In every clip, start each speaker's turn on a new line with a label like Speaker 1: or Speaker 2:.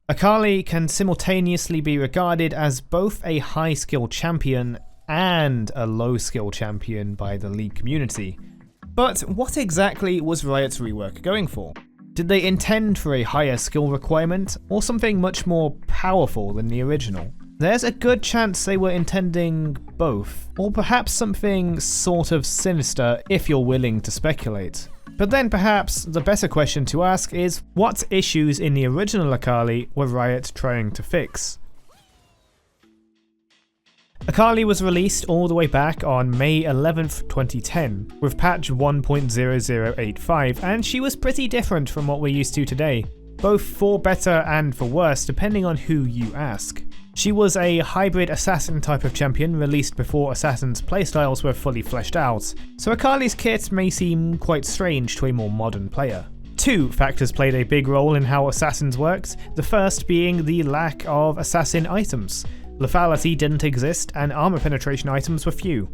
Speaker 1: Akali can simultaneously be regarded as both a high skill champion and a low skill champion by the League community. But what exactly was Riot's rework going for? Did they intend for a higher skill requirement, or something much more powerful than the original? There's a good chance they were intending both, or perhaps something sort of sinister if you're willing to speculate. But then perhaps the better question to ask is, what issues in the original Akali were Riot trying to fix? Akali was released all the way back on May 11th, 2010, with patch 1.0085, and she was pretty different from what we're used to today, both for better and for worse depending on who you ask. She was a hybrid assassin type of champion released before assassins' playstyles were fully fleshed out, so Akali's kit may seem quite strange to a more modern player. Two factors played a big role in how assassins worked, the first being the lack of assassin items. Lethality didn't exist and armor penetration items were few.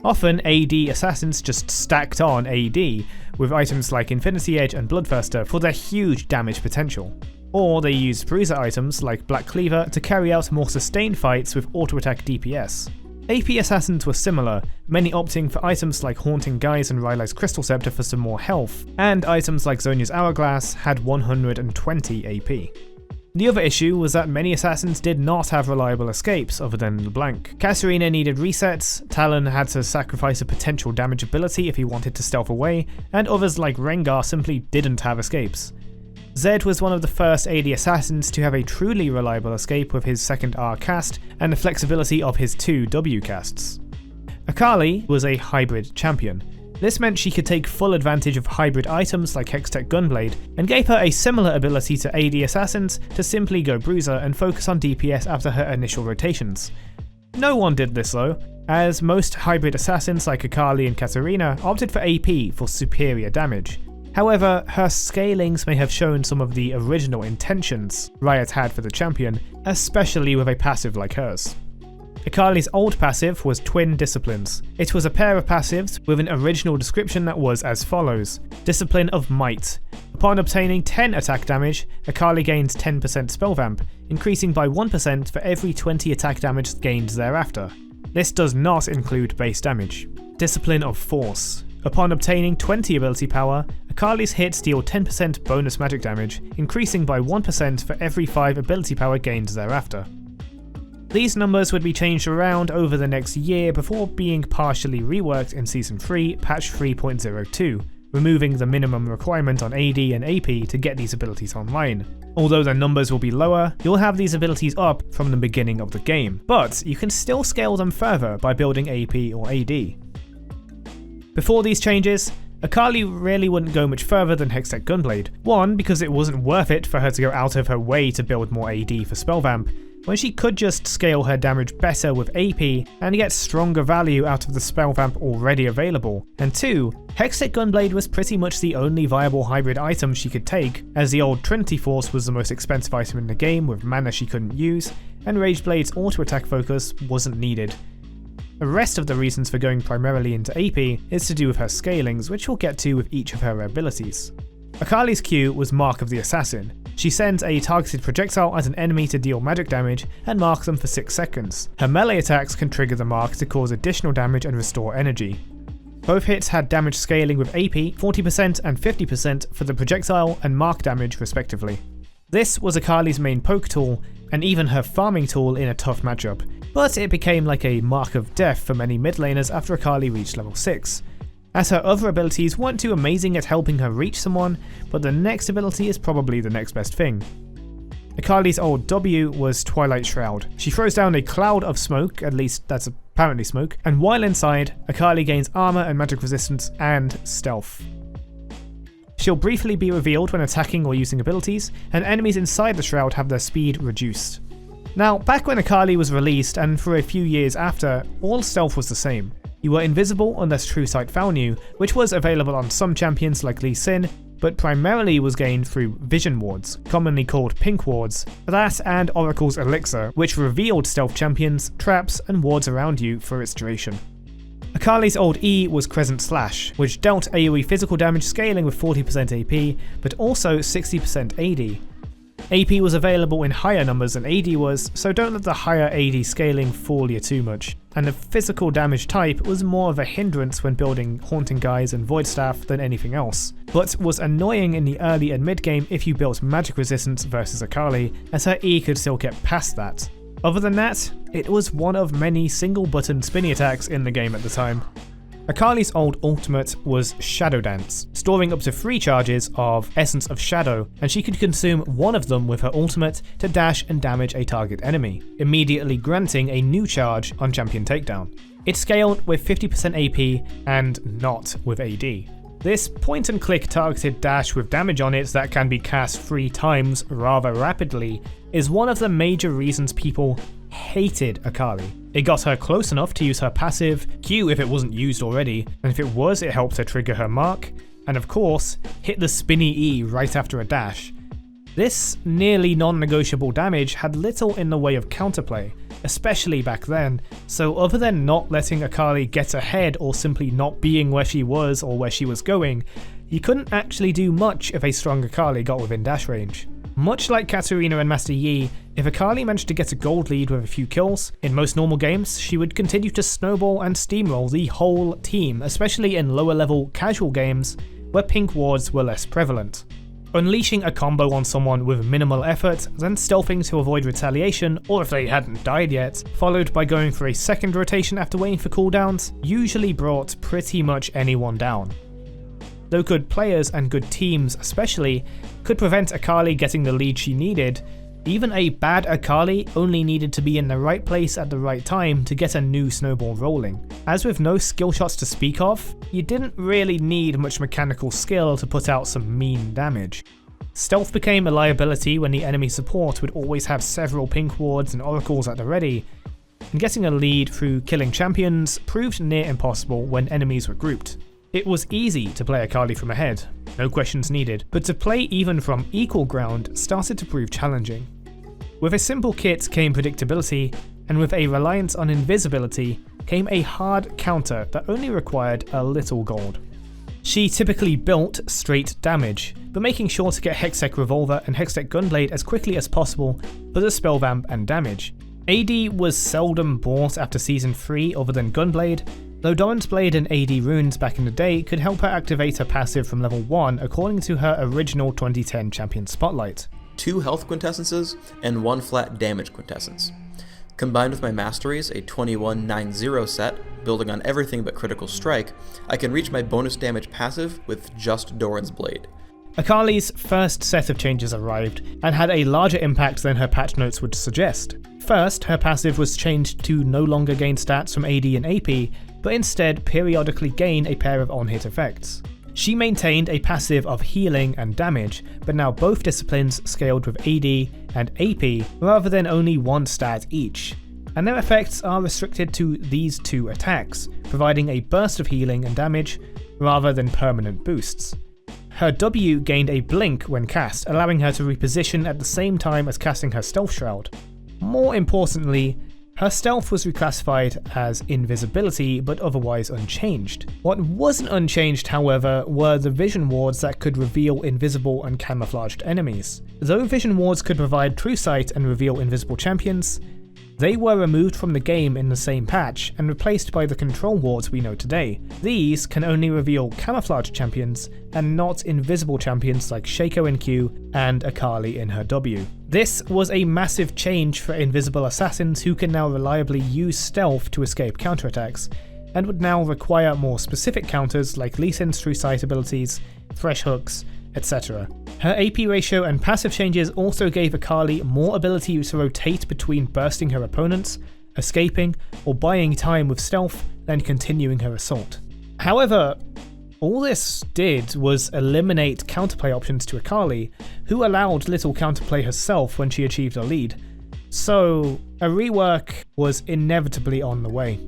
Speaker 1: Often AD assassins just stacked on AD, with items like Infinity Edge and Bloodthirster for their huge damage potential. Or they used bruiser items like Black Cleaver to carry out more sustained fights with auto-attack DPS. AP assassins were similar, many opting for items like Haunting Guise and Rylai's Crystal Scepter for some more health, and items like Zhonya's Hourglass had 120 AP. The other issue was that many assassins did not have reliable escapes other than LeBlanc. Katarina needed resets, Talon had to sacrifice a potential damage ability if he wanted to stealth away, and others like Rengar simply didn't have escapes. Zed was one of the first AD assassins to have a truly reliable escape with his second R cast and the flexibility of his 2 W casts. Akali was a hybrid champion. This meant she could take full advantage of hybrid items like Hextech Gunblade, and gave her a similar ability to AD assassins to simply go bruiser and focus on DPS after her initial rotations. No one did this though, as most hybrid assassins like Akali and Katarina opted for AP for superior damage. However, her scalings may have shown some of the original intentions Riot had for the champion, especially with a passive like hers. Akali's old passive was Twin Disciplines. It was a pair of passives with an original description that was as follows: Discipline of Might. Upon obtaining 10 attack damage, Akali gains 10% spell vamp, increasing by 1% for every 20 attack damage gained thereafter. This does not include base damage. Discipline of Force. Upon obtaining 20 ability power, Akali's hits deal 10% bonus magic damage, increasing by 1% for every 5 ability power gained thereafter. These numbers would be changed around over the next year before being partially reworked in Season 3, patch 3.02, removing the minimum requirement on AD and AP to get these abilities online. Although their numbers will be lower, you'll have these abilities up from the beginning of the game, but you can still scale them further by building AP or AD. Before these changes, Akali really wouldn't go much further than Hextech Gunblade. One, because it wasn't worth it for her to go out of her way to build more AD for spell vamp, when she could just scale her damage better with AP and get stronger value out of the spell vamp already available. And two, Hextech Gunblade was pretty much the only viable hybrid item she could take, as the old Trinity Force was the most expensive item in the game with mana she couldn't use, and Rageblade's auto attack focus wasn't needed. The rest of the reasons for going primarily into AP is to do with her scalings, which we'll get to with each of her abilities. Akali's Q was Mark of the Assassin. She sends a targeted projectile at an enemy to deal magic damage and mark them for 6 seconds. Her melee attacks can trigger the mark to cause additional damage and restore energy. Both hits had damage scaling with AP 40% and 50% for the projectile and mark damage respectively. This was Akali's main poke tool, and even her farming tool in a tough matchup, but it became like a mark of death for many mid laners after Akali reached level 6. As her other abilities weren't too amazing at helping her reach someone, but the next ability is probably the next best thing. Akali's old W was Twilight Shroud. She throws down a cloud of smoke, at least that's apparently smoke, and while inside, Akali gains armor and magic resistance and stealth. She'll briefly be revealed when attacking or using abilities, and enemies inside the shroud have their speed reduced. Now, back when Akali was released and for a few years after, all stealth was the same. You were invisible unless True Sight found you, which was available on some champions like Lee Sin, but primarily was gained through Vision Wards, commonly called Pink Wards, that and Oracle's Elixir, which revealed stealth champions, traps, and wards around you for its duration. Akali's old E was Crescent Slash, which dealt AoE physical damage scaling with 40% AP, but also 60% AD. AP was available in higher numbers than AD was, so don't let the higher AD scaling fool you too much. And the physical damage type was more of a hindrance when building Haunting Guise and Void Staff than anything else, but was annoying in the early and mid game if you built magic resistance versus Akali, as her E could still get past that. Other than that, it was one of many single button spinny attacks in the game at the time. Akali's old ultimate was Shadow Dance, storing up to 3 charges of Essence of Shadow, and she could consume one of them with her ultimate to dash and damage a target enemy, immediately granting a new charge on champion takedown. It scaled with 50% AP and not with AD. This point and click targeted dash with damage on it that can be cast 3 times rather rapidly is one of the major reasons people hated Akali. It got her close enough to use her passive, Q if it wasn't used already, and if it was, it helped her trigger her mark, and of course, hit the spinny E right after a dash. This nearly non-negotiable damage had little in the way of counterplay, especially back then, so other than not letting Akali get ahead or simply not being where she was or where she was going, you couldn't actually do much if a strong Akali got within dash range. Much like Katarina and Master Yi, if Akali managed to get a gold lead with a few kills, in most normal games she would continue to snowball and steamroll the whole team, especially in lower level casual games where pink wards were less prevalent. Unleashing a combo on someone with minimal effort, then stealthing to avoid retaliation, or if they hadn't died yet, followed by going for a second rotation after waiting for cooldowns, usually brought pretty much anyone down. Though good players and good teams especially could prevent Akali getting the lead she needed, even a bad Akali only needed to be in the right place at the right time to get a new snowball rolling. As with no skill shots to speak of, you didn't really need much mechanical skill to put out some mean damage. Stealth became a liability when the enemy support would always have several pink wards and oracles at the ready, and getting a lead through killing champions proved near impossible when enemies were grouped. It was easy to play Akali from ahead, no questions needed, but to play even from equal ground started to prove challenging. With a simple kit came predictability, and with a reliance on invisibility came a hard counter that only required a little gold. She typically built straight damage, but making sure to get Hextech Revolver and Hextech Gunblade as quickly as possible for the spell vamp and damage. AD was seldom bought after Season 3 other than Gunblade, though Doran's Blade and AD runes back in the day could help her activate her passive from level 1 according to her original 2010 Champion Spotlight.
Speaker 2: 2 health quintessences and 1 flat damage quintessence. Combined with my masteries, a 21-9-0 set, building on everything but critical strike, I can reach my bonus damage passive with just Doran's Blade.
Speaker 1: Akali's first set of changes arrived, and had a larger impact than her patch notes would suggest. First, her passive was changed to no longer gain stats from AD and AP, but instead periodically gain a pair of on-hit effects. She maintained a passive of healing and damage, but now both disciplines scaled with AD and AP rather than only one stat each, and their effects are restricted to these 2 attacks, providing a burst of healing and damage rather than permanent boosts. Her W gained a blink when cast, allowing her to reposition at the same time as casting her Stealth Shroud. More importantly, her stealth was reclassified as invisibility, but otherwise unchanged. What wasn't unchanged, however, were the vision wards that could reveal invisible and camouflaged enemies. Though vision wards could provide true sight and reveal invisible champions, they were removed from the game in the same patch and replaced by the control wards we know today. These can only reveal camouflaged champions and not invisible champions like Shaco in Q and Akali in her W. This was a massive change for invisible assassins who can now reliably use stealth to escape counterattacks, and would now require more specific counters like Lee Sin's true sight abilities, Thresh hooks, etc. Her AP ratio and passive changes also gave Akali more ability to rotate between bursting her opponents, escaping, or buying time with stealth, then continuing her assault. However, all this did was eliminate counterplay options to Akali, who allowed little counterplay herself when she achieved a lead, so a rework was inevitably on the way.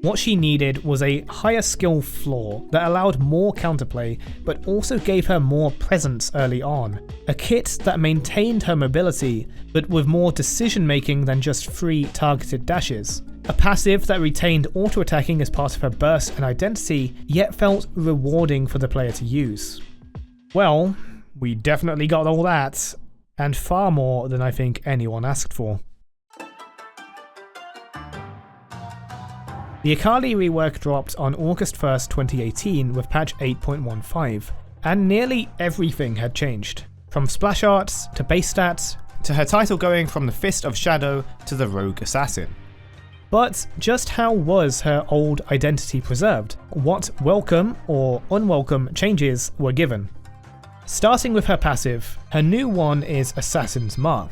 Speaker 1: What she needed was a higher skill floor that allowed more counterplay but also gave her more presence early on. A kit that maintained her mobility but with more decision making than just free targeted dashes. A passive that retained auto-attacking as part of her burst and identity yet felt rewarding for the player to use. Well, we definitely got all that, and far more than I think anyone asked for. The Akali rework dropped on August 1st, 2018 with patch 8.15, and nearly everything had changed. From splash arts, to base stats, to her title going from the Fist of Shadow to the Rogue Assassin. But just how was her old identity preserved? What welcome or unwelcome changes were given? Starting with her passive, her new one is Assassin's Mark.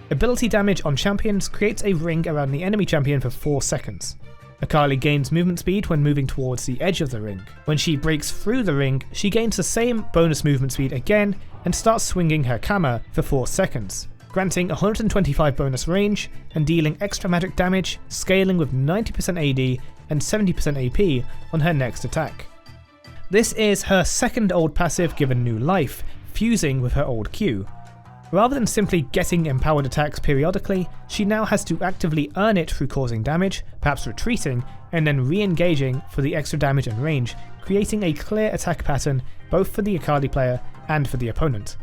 Speaker 1: Ability damage on champions creates a ring around the enemy champion for 4 seconds. Akali gains movement speed when moving towards the edge of the ring. When she breaks through the ring, she gains the same bonus movement speed again and starts swinging her Kama for 4 seconds, granting 125 bonus range and dealing extra magic damage, scaling with 90% AD and 70% AP on her next attack. This is her second old passive given new life, fusing with her old Q. Rather than simply getting empowered attacks periodically, she now has to actively earn it through causing damage, perhaps retreating, and then re-engaging for the extra damage and range, creating a clear attack pattern both for the Akali player and for the opponent.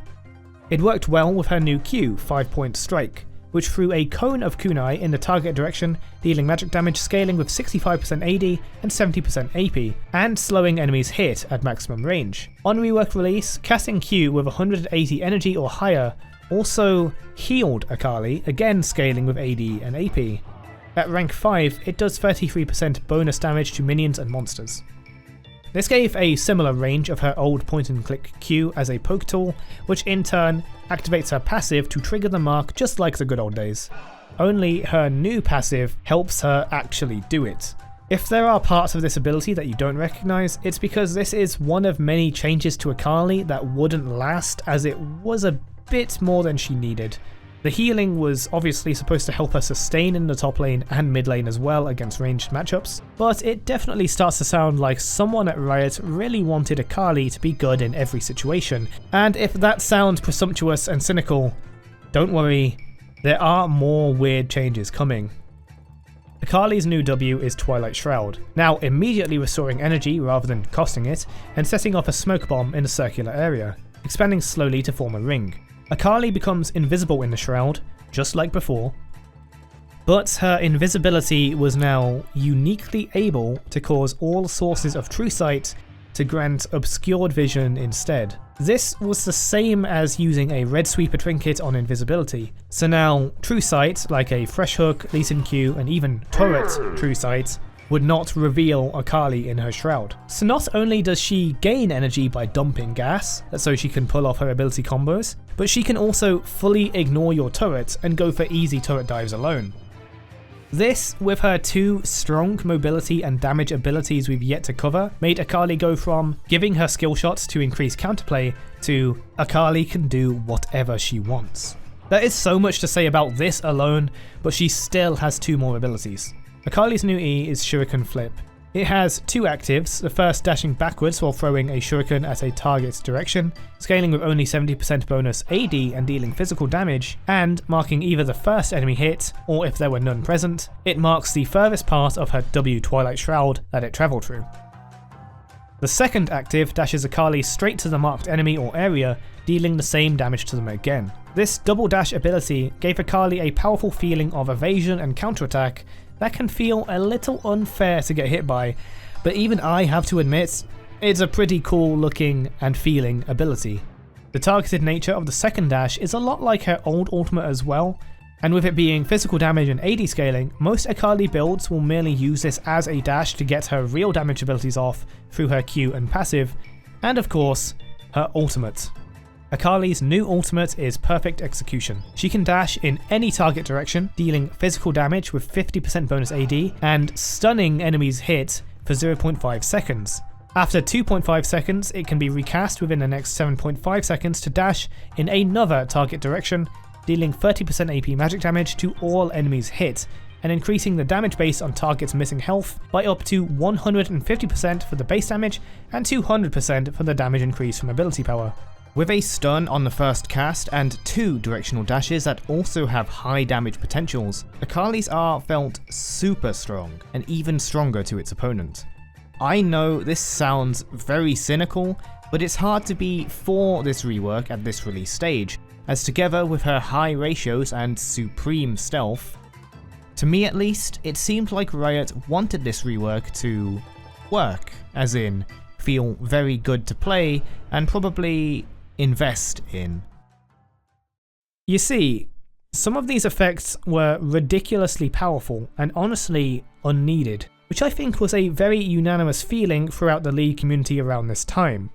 Speaker 1: It worked well with her new Q, 5-point strike, which threw a cone of kunai in the target direction, dealing magic damage scaling with 65% AD and 70% AP, and slowing enemies hit at maximum range. On rework release, casting Q with 180 energy or higher also healed Akali, again scaling with AD and AP. At rank 5, it does 33% bonus damage to minions and monsters. This gave a similar range of her old point and click Q as a poke tool, which in turn activates her passive to trigger the mark just like the good old days. Only her new passive helps her actually do it. If there are parts of this ability that you don't recognize, it's because this is one of many changes to Akali that wouldn't last, as it was a bit more than she needed. The healing was obviously supposed to help her sustain in the top lane and mid lane as well against ranged matchups, but it definitely starts to sound like someone at Riot really wanted Akali to be good in every situation, and if that sounds presumptuous and cynical, don't worry, there are more weird changes coming. Akali's new W is Twilight Shroud, now immediately restoring energy rather than costing it, and setting off a smoke bomb in a circular area, expanding slowly to form a ring. Akali becomes invisible in the shroud, just like before, but her invisibility was now uniquely able to cause all sources of true sight to grant obscured vision instead. This was the same as using a red sweeper trinket on invisibility, so now true sight, like a fresh hook, Lee Sin Q, and even turret true sight, would not reveal Akali in her shroud. So not only does she gain energy by dumping gas, so she can pull off her ability combos, but she can also fully ignore your turret and go for easy turret dives alone. This, with her 2 strong mobility and damage abilities we've yet to cover, made Akali go from giving her skill shots to increase counterplay to Akali can do whatever she wants. There is so much to say about this alone, but she still has 2 more abilities. Akali's new E is Shuriken Flip. It has 2 actives, the first dashing backwards while throwing a shuriken at a target's direction, scaling with only 70% bonus AD and dealing physical damage, and marking either the first enemy hit, or if there were none present, it marks the furthest part of her W Twilight Shroud that it travelled through. The second active dashes Akali straight to the marked enemy or area, dealing the same damage to them again. This double dash ability gave Akali a powerful feeling of evasion and counterattack that can feel a little unfair to get hit by, but even I have to admit, it's a pretty cool looking and feeling ability. The targeted nature of the second dash is a lot like her old ultimate as well, and with it being physical damage and AD scaling, most Akali builds will merely use this as a dash to get her real damage abilities off through her Q and passive, and of course, her ultimate. Akali's new ultimate is Perfect Execution. She can dash in any target direction, dealing physical damage with 50% bonus AD, and stunning enemies hit for 0.5 seconds. After 2.5 seconds, it can be recast within the next 7.5 seconds to dash in another target direction, dealing 30% AP magic damage to all enemies hit, and increasing the damage based on target's missing health by up to 150% for the base damage and 200% for the damage increase from ability power. With a stun on the first cast and 2 directional dashes that also have high damage potentials, Akali's R felt super strong and even stronger to its opponent. I know this sounds very cynical, but it's hard to be for this rework at this release stage, as together with her high ratios and supreme stealth, to me at least, it seemed like Riot wanted this rework to work, as in feel very good to play and probably invest in. You see, some of these effects were ridiculously powerful and honestly unneeded, which I think was a very unanimous feeling throughout the League community around this time.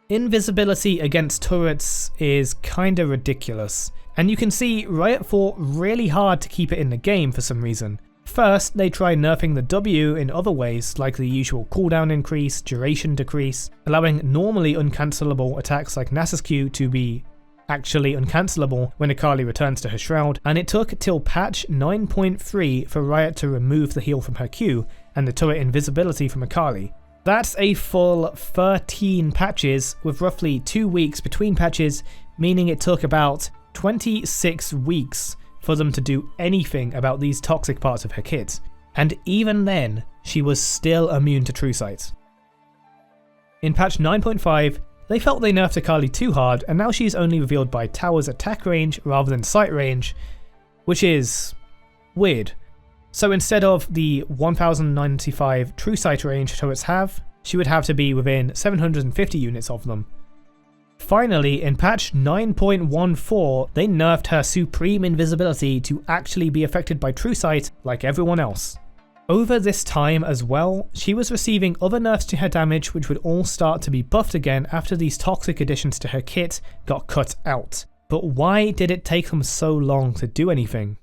Speaker 1: Invisibility against turrets is kinda ridiculous, and you can see Riot fought really hard to keep it in the game for some reason. First, they tried nerfing the W in other ways, like the usual cooldown increase, duration decrease, allowing normally uncancelable attacks like Nasus Q to be actually uncancelable when Akali returns to her shroud, and it took till patch 9.3 for Riot to remove the heal from her Q and the turret invisibility from Akali. That's a full 13 patches with roughly 2 weeks between patches, meaning it took about 26 weeks for them to do anything about these toxic parts of her kit. And even then, she was still immune to True Sight. In patch 9.5, they felt they nerfed Akali too hard, and now she's only revealed by tower's attack range rather than sight range, which is weird. So instead of the 1095 True Sight range turrets have, she would have to be within 750 units of them. Finally, in patch 9.14, they nerfed her supreme invisibility to actually be affected by True Sight like everyone else. Over this time as well, she was receiving other nerfs to her damage which would all start to be buffed again after these toxic additions to her kit got cut out. But why did it take them so long to do anything?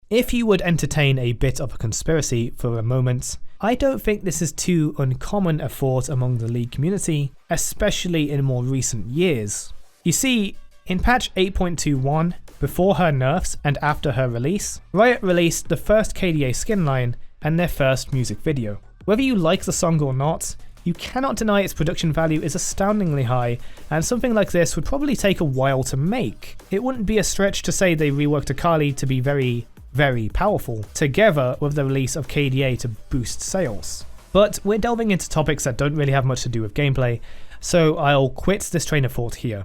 Speaker 1: If you would entertain a bit of a conspiracy for a moment, I don't think this is too uncommon a thought among the League community, especially in more recent years. You see, in patch 8.21, before her nerfs and after her release, Riot released the first KDA skin line and their first music video. Whether you like the song or not, you cannot deny its production value is astoundingly high, and something like this would probably take a while to make. It wouldn't be a stretch to say they reworked Akali to be very powerful, together with the release of KDA to boost sales. But we're delving into topics that don't really have much to do with gameplay, so I'll quit this train of thought here.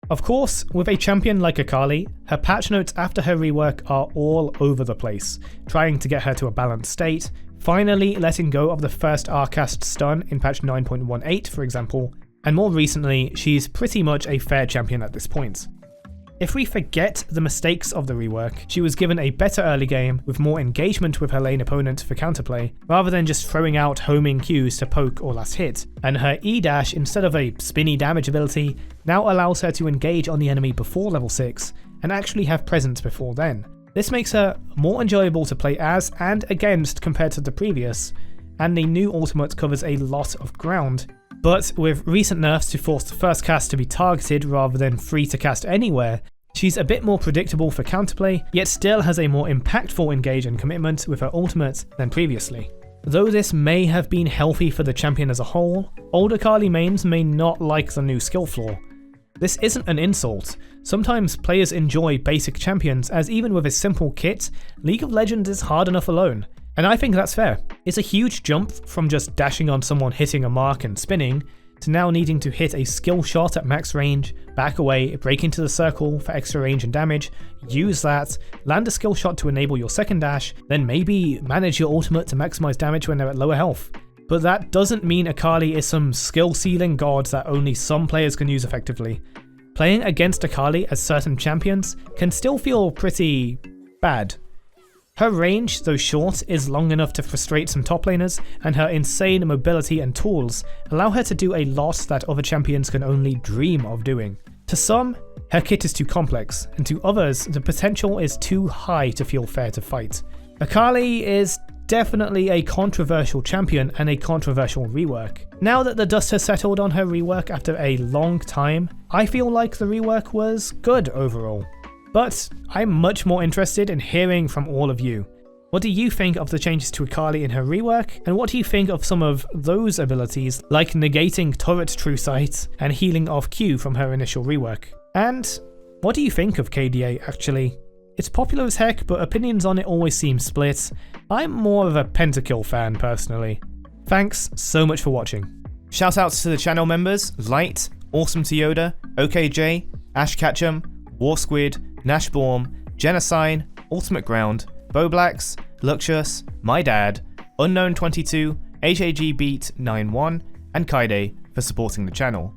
Speaker 1: Of course, with a champion like Akali, her patch notes after her rework are all over the place, trying to get her to a balanced state, finally letting go of the first R-cast stun in patch 9.18 for example, and more recently, she's pretty much a fair champion at this point. If we forget the mistakes of the rework, she was given a better early game with more engagement with her lane opponent for counterplay, rather than just throwing out homing Qs to poke or last hit, and her E-dash, instead of a spinny damage ability, now allows her to engage on the enemy before level 6 and actually have presence before then. This makes her more enjoyable to play as and against compared to the previous, and the new ultimate covers a lot of ground. But with recent nerfs to force the first cast to be targeted rather than free to cast anywhere, she's a bit more predictable for counterplay, yet still has a more impactful engage and commitment with her ultimate than previously. Though this may have been healthy for the champion as a whole, old Akali mains may not like the new skill floor. This isn't an insult. Sometimes players enjoy basic champions, as even with a simple kit, League of Legends is hard enough alone. And I think that's fair. It's a huge jump from just dashing on someone hitting a mark and spinning, to now needing to hit a skill shot at max range, back away, break into the circle for extra range and damage, use that, land a skill shot to enable your second dash, then maybe manage your ultimate to maximize damage when they're at lower health. But that doesn't mean Akali is some skill ceiling god that only some players can use effectively. Playing against Akali as certain champions can still feel pretty bad. Her range, though short, is long enough to frustrate some top laners, and her insane mobility and tools allow her to do a lot that other champions can only dream of doing. To some, her kit is too complex, and to others, the potential is too high to feel fair to fight. Akali is definitely a controversial champion and a controversial rework. Now that the dust has settled on her rework after a long time, I feel like the rework was good overall. But I'm much more interested in hearing from all of you. What do you think of the changes to Akali in her rework, and what do you think of some of those abilities like negating turret true sight and healing off Q from her initial rework? And what do you think of KDA actually? It's popular as heck, but opinions on it always seem split. I'm more of a pentakill fan personally. Thanks so much for watching. Shoutouts to the channel members Light, Awesome to Yoda, OKJ, Ash Ketchum, War Squid, Nashborn, Genocide, Ultimate Ground, Boblax, Luxus, My Dad, Unknown22, HAG Beat 91, and Kaide for supporting the channel.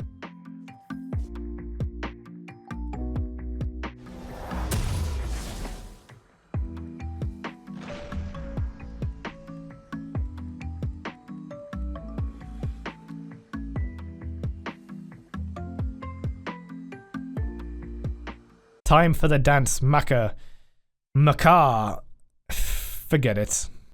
Speaker 1: Time for the dance Maka. Forget it.